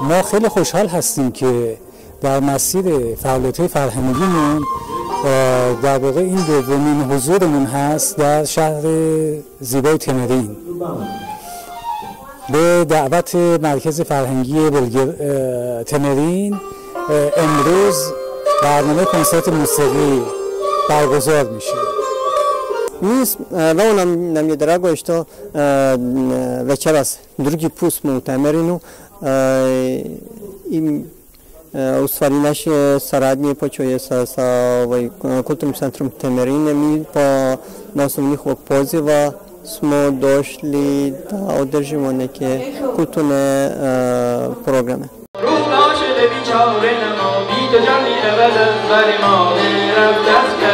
ما خیلی خوشحال هستیم که در مسیر فعالیت‌های فرهنگیمون در واقع این دومین حضورمون هست در شهر زیبای تمرین. به دعوت مرکز فرهنگی تمرین امروز برنامه کنسرت موسیقی برگزار میشه. Mis nam je drago što večeras drugi put smo u Temerinu i u stvari naše saradnje počeo sa kulturnim centrom Temerine. Mi na osnovu njihovog poziva smo došli da održimo neke kulturne programe. روح عاشق بیچاره نما بی تو جمعی عوض از بر ما رفت دست